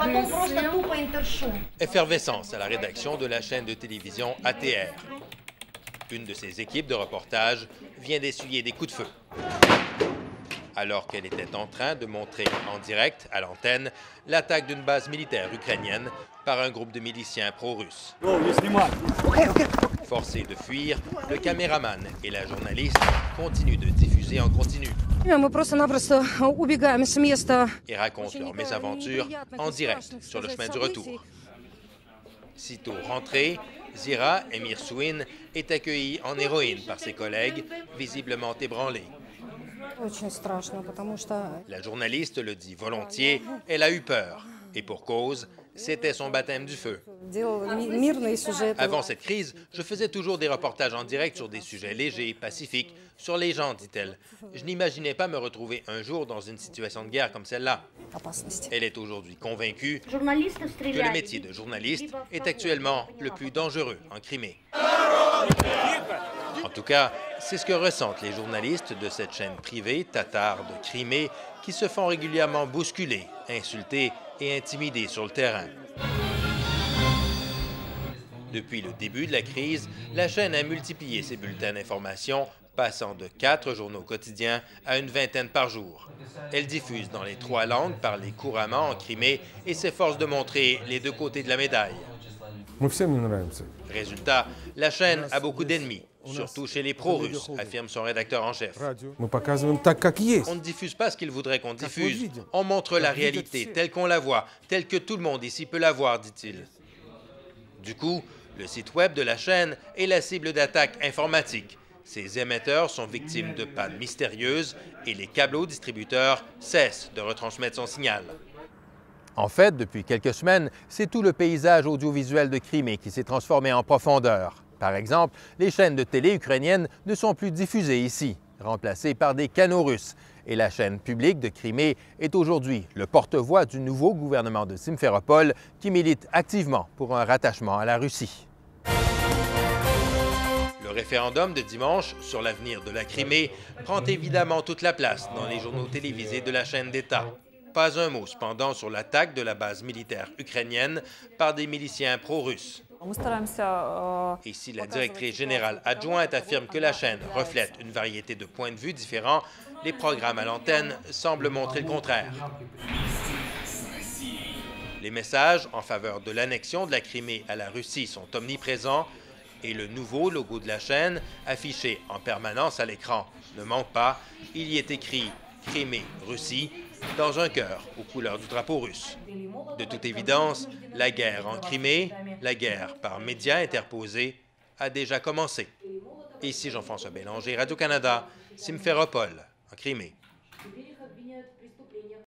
потом просто тупо интершум. Effervescence à la rédaction de la chaîne de télévision ATR. Une de ses équipes de reportage vient d'essuyer des coups de feu. Alors qu'elle était en train de montrer en direct à l'antenne l'attaque d'une base militaire ukrainienne par un groupe de miliciens pro-russes. Forcés de fuir, le caméraman et la journaliste continuent de diffuser en continu et racontent leurs mésaventures en direct sur le chemin du retour. Sitôt rentrée, Zira Emirsouin est accueillie en héroïne par ses collègues, visiblement ébranlés. La journaliste le dit volontiers, elle a eu peur. Et pour cause, c'était son baptême du feu. Avant cette crise, je faisais toujours des reportages en direct sur des sujets légers, pacifiques, sur les gens, dit-elle. Je n'imaginais pas me retrouver un jour dans une situation de guerre comme celle-là. Elle est aujourd'hui convaincue que le métier de journaliste est actuellement le plus dangereux en Crimée. En tout cas, c'est ce que ressentent les journalistes de cette chaîne privée tatare de Crimée qui se font régulièrement bousculer, insulter et intimider sur le terrain. Depuis le début de la crise, la chaîne a multiplié ses bulletins d'information, passant de 4 journaux quotidiens à une vingtaine par jour. Elle diffuse dans les 3 langues parlées couramment en Crimée et s'efforce de montrer les 2 côtés de la médaille. Résultat, la chaîne a beaucoup d'ennemis, surtout chez les pro-russes, affirme son rédacteur en chef. On ne diffuse pas ce qu'ils voudraient qu'on diffuse. On montre la réalité telle qu'on la voit, telle que tout le monde ici peut la voir, dit-il. Du coup, le site web de la chaîne est la cible d'attaques informatiques. Ses émetteurs sont victimes de pannes mystérieuses et les câblos-distributeurs cessent de retransmettre son signal. En fait, depuis quelques semaines, c'est tout le paysage audiovisuel de Crimée qui s'est transformé en profondeur. Par exemple, les chaînes de télé ukrainiennes ne sont plus diffusées ici, remplacées par des canaux russes. Et la chaîne publique de Crimée est aujourd'hui le porte-voix du nouveau gouvernement de Simferopol qui milite activement pour un rattachement à la Russie. Le référendum de dimanche sur l'avenir de la Crimée prend évidemment toute la place dans les journaux télévisés de la chaîne d'État. Pas un mot cependant sur l'attaque de la base militaire ukrainienne par des miliciens pro-russes. Ici, la directrice générale adjointe affirme que la chaîne reflète une variété de points de vue différents. Les programmes à l'antenne semblent montrer le contraire. Les messages en faveur de l'annexion de la Crimée à la Russie sont omniprésents et le nouveau logo de la chaîne, affiché en permanence à l'écran, ne manque pas. Il y est écrit « Crimée, Russie » dans un cœur aux couleurs du drapeau russe. De toute évidence, la guerre en Crimée, la guerre par médias interposés, a déjà commencé. Ici Jean-François Bélanger, Radio-Canada, Simferopol, en Crimée.